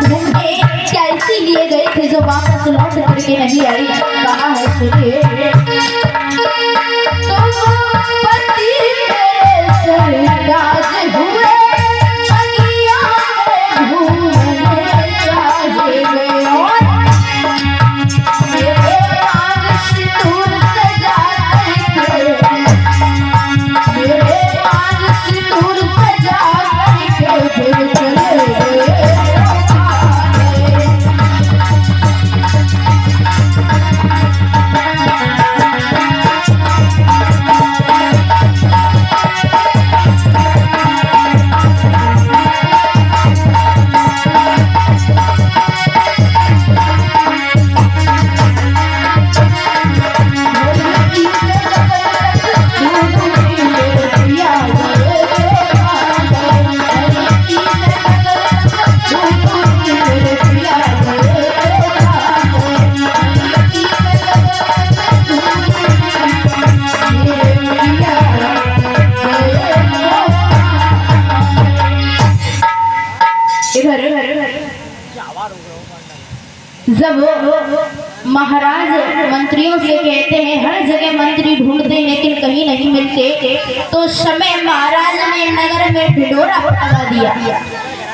ढूंढे क्या इसीलिए गए थे जो वापस लौट करके नहीं आई। कहा है सुनिए तो पति मेरे सरराज हुए अगिया में घूमने चाहे गए और मेरे आग सिंदूर सजा करके मेरे आग सिंदूर सजा करके फिर चले गए। जब महाराज मंत्रियों से कहते हैं, हर जगह मंत्री ढूंढते लेकिन कहीं नहीं मिलते, तो समय महाराज ने नगर में ढिंढोरा पटवा दिया।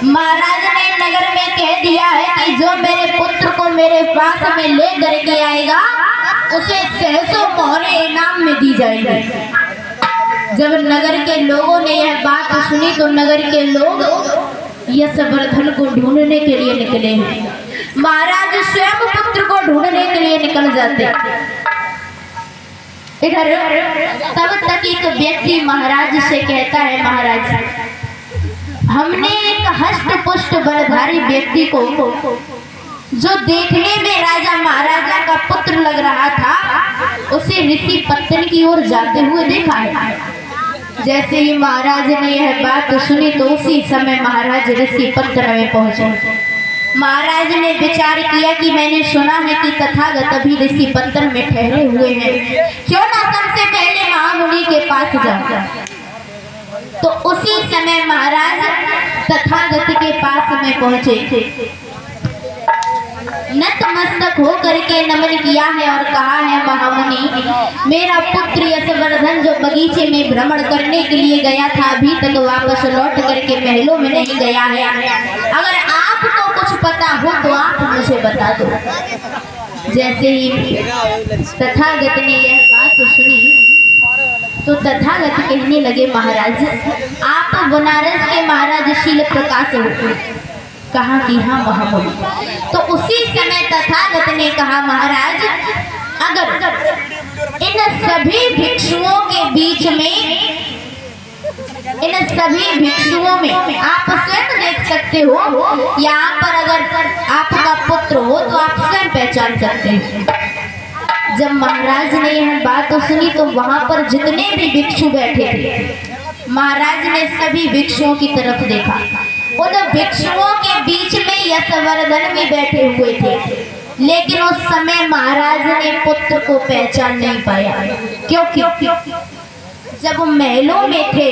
महाराज ने नगर में कह दिया है कि जो मेरे पुत्र को मेरे पास में ले करके आएगा उसे 600 मोहरें इनाम में दी जाएंगी। जब नगर के लोगों ने यह बात सुनी तो नगर के लोग यशवर्धन को ढूंढने के लिए निकले हैं। महाराज स्वयं पुत्र को ढूंढने के लिए निकल जाते। इधर तब तक एक व्यक्ति महाराज से कहता है, महाराज हमने एक हष्ट पुष्ट बलधारी व्यक्ति को जो देखने में राजा महाराजा का पुत्र लग रहा था उसे ऋषि पत्तन की ओर जाते हुए देखा है। जैसे ही महाराज ने यह बात सुनी तो उसी समय महाराज ऋषि पत्तन में पहुंचे। महाराज ने विचार किया कि मैंने सुना है कि तथागत अभी ऋषि पत्तन में ठहरे हुए हैं, क्यों ना सबसे पहले महामुनि के पास जाऊं। तो उसी समय महाराज तथागत के पास में पहुंचे, नतमस्तक हो करके नमन किया है और कहा है, महामुनि मेरा पुत्र यशवर्धन जो बगीचे में भ्रमण करने के लिए गया था अभी तक वापस लौट करके महलों में नहीं गया है। अगर आपको कुछ पता हो तो आप मुझे बता दो। जैसे ही तथागत ने यह बात सुनी तो तथागत कहने लगे, महाराज आप बनारस के महाराज शील प्रकाश हो। कहा कि हाँ महामुनि। तो उसी समय तथागत ने कहा, महाराज अगर इन सभी भिक्षुओं के बीच में इन सभी भिक्षुओं में आप स्वयं देख सकते हो, यहाँ पर अगर आपका पुत्र हो तो आप स्वयं पहचान सकते हैं। जब महाराज ने यह बात सुनी तो वहां पर जितने भी भिक्षु बैठे थे महाराज ने सभी भिक्षुओं की तरफ देखा। उन भिक्षुओं के बीच में यशवर्धन भी बैठे हुए थे, लेकिन उस समय महाराज ने पुत्र को पहचान नहीं पाया। क्योंकि जब महलों में थे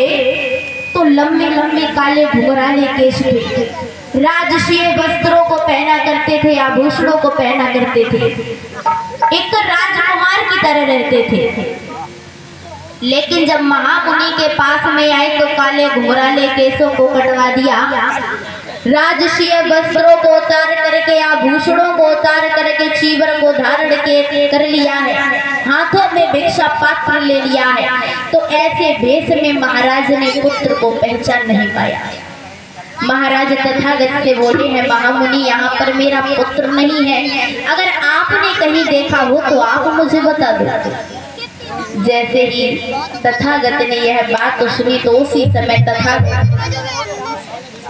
तो लंबे लंबे काले घुंघराले केश थे, राजकीय वस्त्रों को पहना करते थे, आभूषणों को पहना करते थे, एक राजकुमार की तरह रहते थे। लेकिन जब महामुनि के पास में आए तो काले घुंघराले केशों को कटवा दिया, राजकीय वस्त्रों को उतार करके, आभूषणों को उतार करके, चीवर को धारण कर लिया है, हाथों में भिक्षा पात्र ले लिया है। तो ऐसे भेष में महाराज ने पुत्र को पहचान नहीं पाया। महाराज तथागत से बोले हैं, महामुनि यहाँ पर मेरा पुत्र नहीं है, अगर आपने कहीं देखा हो तो आप मुझे बता दो। जैसे ही तथागत ने यह बात सुनी तो उसी समय तथागत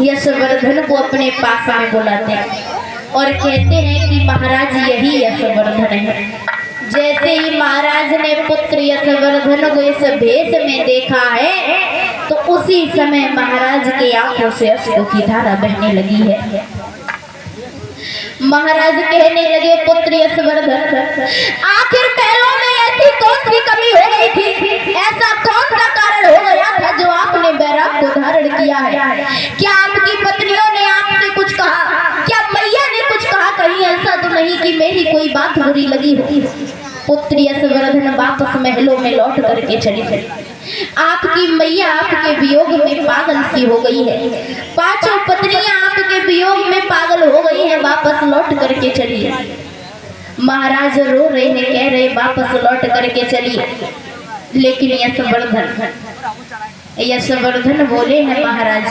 यशवर्धन को अपने पास में बुलाते हैं और कहते हैं कि महाराज यही यशवर्धन है। जैसे ही महाराज ने पुत्र यशवर्धन को इस भेष में देखा है तो उसी समय महाराज के आंखों से अश्रु की धारा बहने लगी है। महाराज कहने लगे, पुत्र यशवर्धन आखिर पहलों में ऐसी कौन सी कमी हो गई थी, ऐसा कौन सा कारण हो गया था जो आपने बैराग को धारण किया है? क्या आपकी पत्नियों ने आपसे कुछ कहा? क्या मेरी कोई बात बुरी लगी हो, पुत्र यशवर्धन वापस महलों में लौट करके चली गई। आपकी मैया आपके वियोग में पागल सी हो गई है, पांचों पत्नियां आपके वियोग में पागल हो गई है, वापस लौट करके चलिए। महाराज रो रहे हैं, कह रहे वापस लौट करके चलिए। लेकिन यशवर्धन बोले हैं, महाराज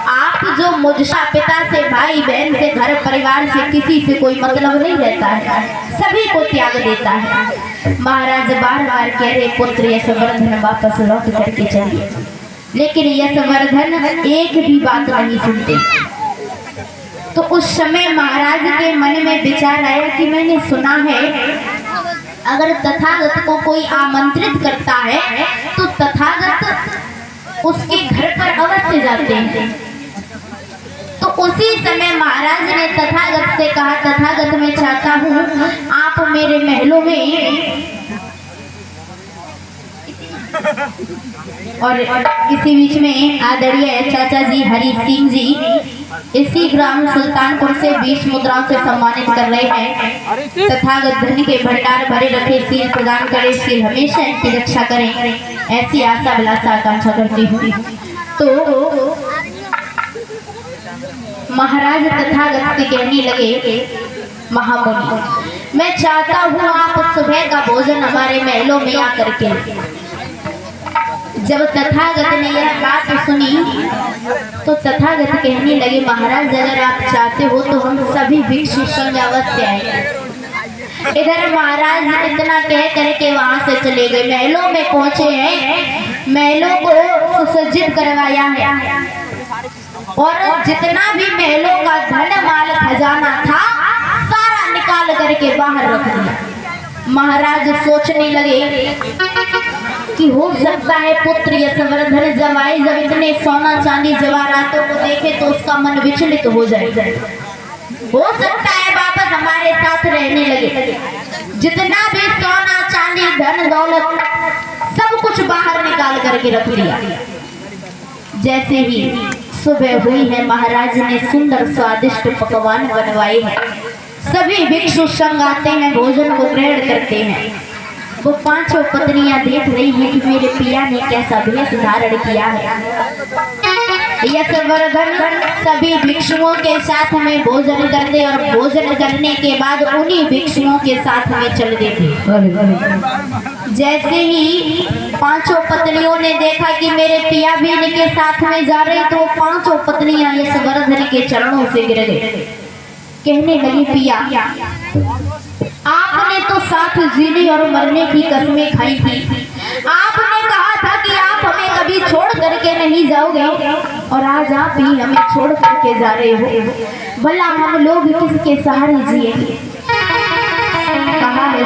आप जो मुझसा पिता से, भाई बहन से, घर परिवार से किसी से कोई मतलब नहीं रहता है, सभी को त्याग देता है। महाराज बार बार कह रहे पुत्र यशवर्धन वापस लौट करके चलिए, लेकिन यशवर्धन एक भी बात नहीं सुनते। तो उस समय महाराज के मन में विचार आया कि मैंने सुना है अगर तथागत को कोई आमंत्रित करता है तो तथागत उसके घर पर अवश्य जाते हैं। तो उसी समय महाराज ने तथागत से कहा, तथागत मैं चाहता हूँ आप मेरे महलों में, और इसी बीच में आदरणीय चाचा जी हरि सिंह जी इसी ग्राम सुल्तानपुर से 20 मुद्राओं से सम्मानित कर रहे हैं। तथागत धन के भंडार भरे रखे, सील प्रदान करे, सील हमेशा इनकी रक्षा करें, ऐसी आशा अभिलाषा आकांक्षा करती हूँ। तो महाराज तथागत से कहने लगे, महामुनि मैं चाहता हूँ आप सुबह का भोजन हमारे महलों में आकर के। जब तथागत ने यह बात सुनी तो तथागत कहने लगे, महाराज अगर आप चाहते हो तो हम सभी भिक्षु संग अवश्य आएंगे। इधर महाराज इतना कह करके वहां से चले गए, महलों में पहुंचे हैं, महलों को सुसज्जित करवाया है और जितना भी महलों का धन माल खजाना था सारा निकाल करके बाहर रख दिया। महाराज सोचने लगे कि हो सकता है पुत्र यशवर्धन जब आए, जब इतने सोना चांदी जवाहरातों को देखे तो उसका मन विचलित हो जाए, हो सकता है वापस हमारे साथ रहने लगे। जितना भी सोना चांदी धन दौलत सब कुछ बाहर निकाल करके रख दिया। जैसे ही सुबह हुई है, महाराज ने सुंदर स्वादिष्ट पकवान बनवाए हैं, सभी भिक्षु संग आते हैं, भोजन को ग्रहण करते हैं। वो पांचों पत्नियां देख रही हैं कि मेरे पिया ने कैसा वेश धारण किया है। यशवर्धन सभी भिक्षुओं के साथ में भोजन करते और भोजन करने के बाद उन्हीं भिक्षुओं के साथ में चल देते। जैसे ही पांचों पत्नियों ने देखा कि मेरे पिया भी इनके साथ में जा रहे, तो पांचों पत्नियां यशवर्धन के चरणों से गिर गई, कहने लगी, पिया आपने तो साथ जीने और मरने की कसमें खाई थी, आपने कहा था कि आप हमें कभी छोड़ करके नहीं जाओगे और आज आप ही हमें छोड़ करके जा रहे हो, भला हम लोग किसके सहारे जिएंगे। कहा है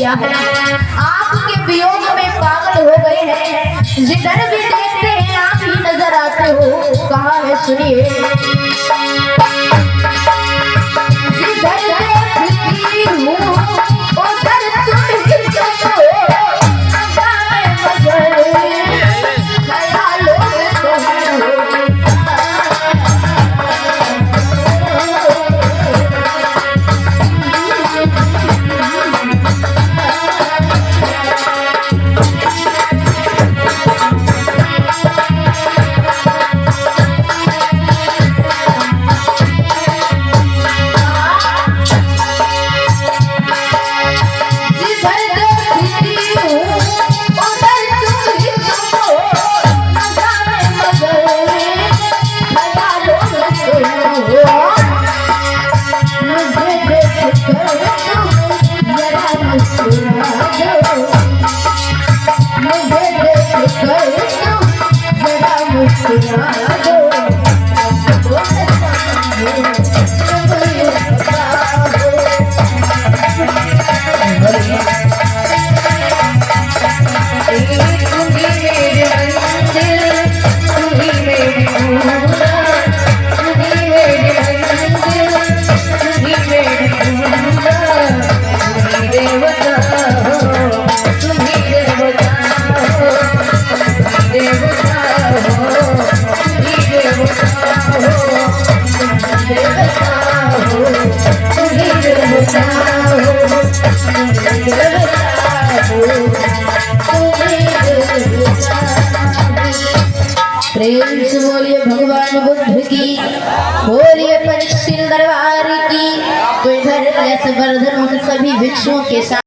किया है। आपके वियोग में पागल हो गए हैं, जिधर भी देखते हैं आप ही नजर आते हो। कहाँ है सुनिए, जिधर देखती हूँ उधर तुम ही हो, जाने मगर ख्यालों में तुम हो। प्रेम से बोलिए भगवान बुद्ध की, बोलिए परीक्षित दरबार की। तो इधर यशवर्धन उन सभी भिक्षुओं के साथ